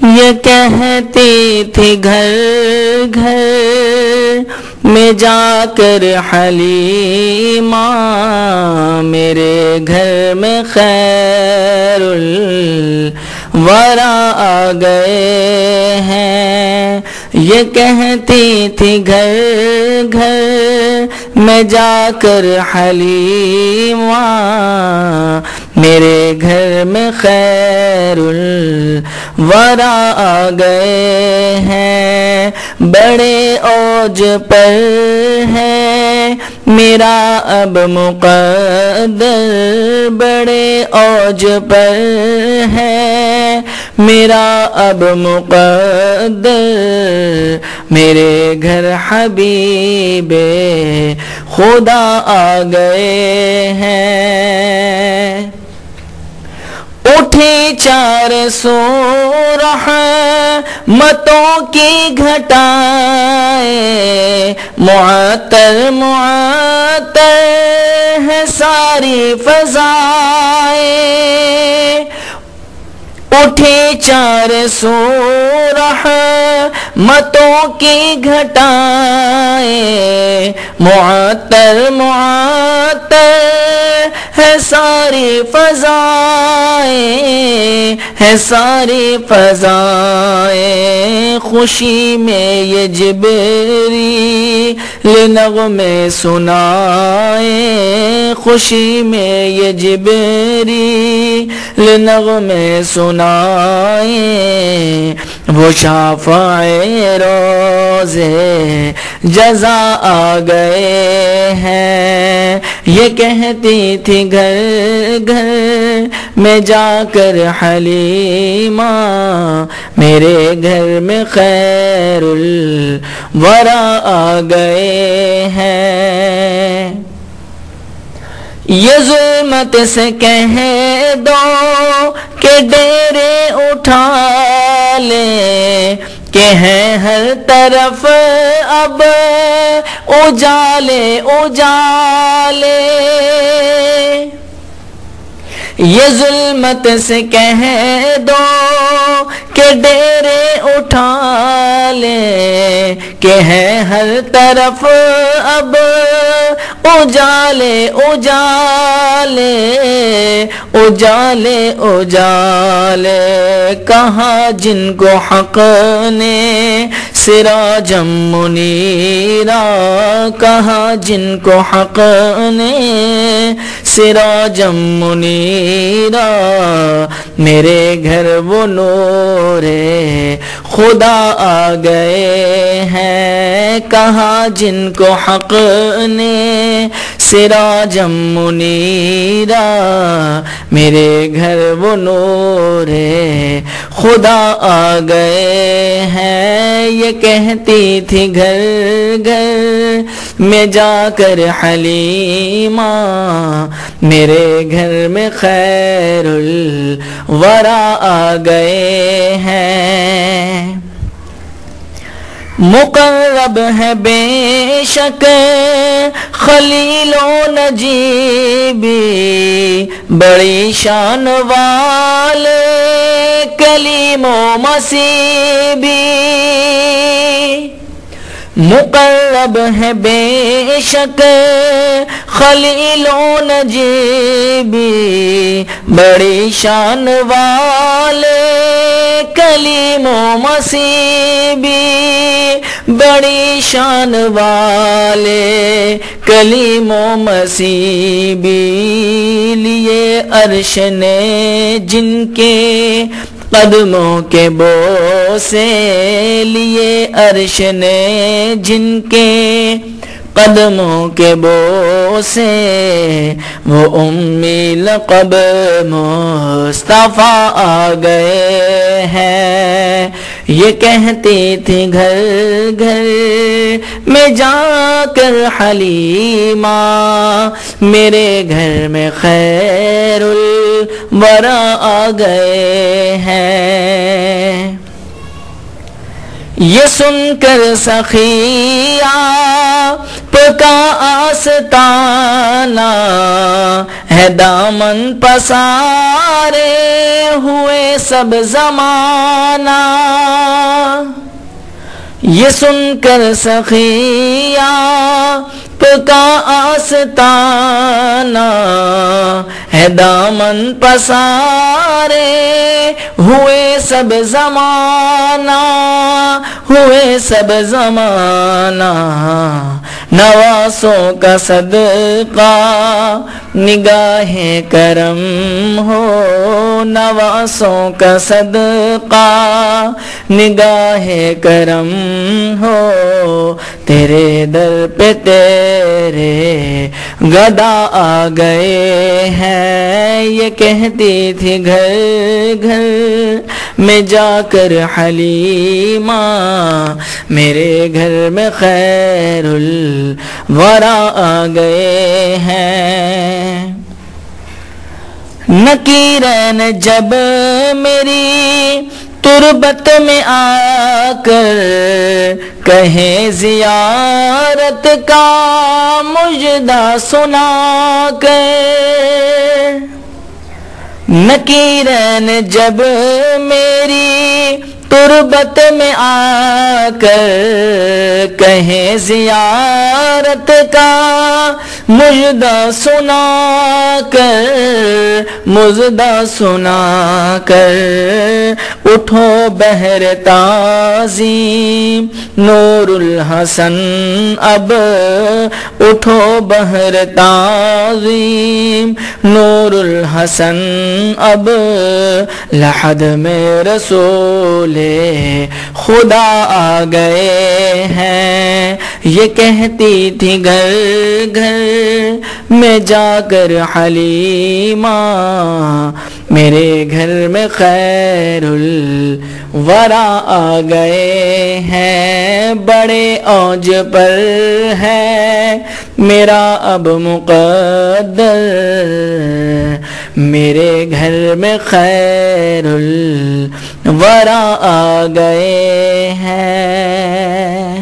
یہ کہتی تھی گھر گھر میں جا کر حلیمہ میرے گھر میں خیر الورا آ گئے ہیں. یہ کہتی تھی گھر گھر میں جا کر حلیمہ میرے گھر میں خیر الورا آ گئے ہیں. بڑے اوج پر ہے میرا اب مقدر بڑے اوج پر ہے میرا اب مقدر میرے گھر حبیب خدا آ گئے ہیں. اٹھی 400 رحمتوں کی گھٹائیں معطر معطر ہے ساری فضائیں. اٹھی 400 رحمتوں کی گھٹائیں معطر معطر ہے ساری فضائیں ہے ساری فضائیں. خوشی میں یہ جبریل نغمے سنائیں خوشی میں یہ جبریل نغمے سنائیں. وہ شافع روزے جزا آ گئے ہیں. یہ کہتی تھی گھر گھر میں جا کر حلیمہ میرے گھر میں خیر الورا آ گئے ہیں. یہ ظلمت سے کہہ دو کہ ڈیرے اٹھا لیں کہ ہیں ہر طرف اب اجالے اجالے. یہ ظلمت سے کہہ دو کہ ڈیرے اٹھا لیں کہ ہیں ہر طرف اب اجالے اجالے اجالے اجالے. کہاں جن کو حق نے سراجم منیرا کہاں جن کو حق نے سراجم منیرا میرے گھر وہ نور خدا آ گئے ہیں. کہاں جن کو حق نے سراجم منیرا میرے گھر وہ نور خدا آ گئے ہیں. یہ کہتی تھی گھر گھر میں جا کر حلیمہ میرے گھر میں خیر الورا آ گئے ہیں. مقرب ہے بے شک خلیل و نجیبی بڑی شان والے کلیم و مسیبی. مقرب ہے بے شک خلیل و نجیبی بڑی شان والے کلیم و مسیبی بڑی شان والے کلیم و مسیبی. لیے عرش نے جن کے قدموں کے بوسے لیے عرش نے جن کے قدموں کے بوسے وہ امی لقب مصطفیٰ آ گئے ہیں. یہ کہتی تھی گھر گھر میں جا کر حلیمہ میرے گھر میں خیر الورا آ گئے ہیں. یہ سن کر سخیا پکا آستانہ ہے دامن پسارے ہوئے سب زمانہ، یہ سن کر سخی آپ کا آستانہ ہے دامن پسارے ہوئے سب زمانہ، ہوئے سب زمانہ، نواسوں کا صدقہ نگاہ کرم ہو، نواسوں کا صدقہ نگاہ کرم ہو، تیرے در پہ تیرے گدا آ گئے ہیں، یہ کہتی تھی گھر گھر میں جا کر حلیمہ، میرے گھر میں خیر الورا آ گئے ہیں۔ نکیرین جب میری تربت میں آ کر کہیں زیارت کا مجدہ سنا کر، نکیرین جب میری تربت میں آ کر کہیں زیارت کا مجدہ سنا کر، مجدہ سنا کر، اٹھو بحر تعظیم نور الحسن اب، اٹھو بحر تعظیم نور الحسن اب، لحد میں رسول خدا آ گئے ہیں، یہ کہتی تھی گھر گھر میں جا کر حلیمہ، میرے گھر میں خیر الورا آ گئے ہیں، بڑے اوج پر ہے میرا اب مقدر، میرے گھر میں خیر الورا آ گئے ہیں۔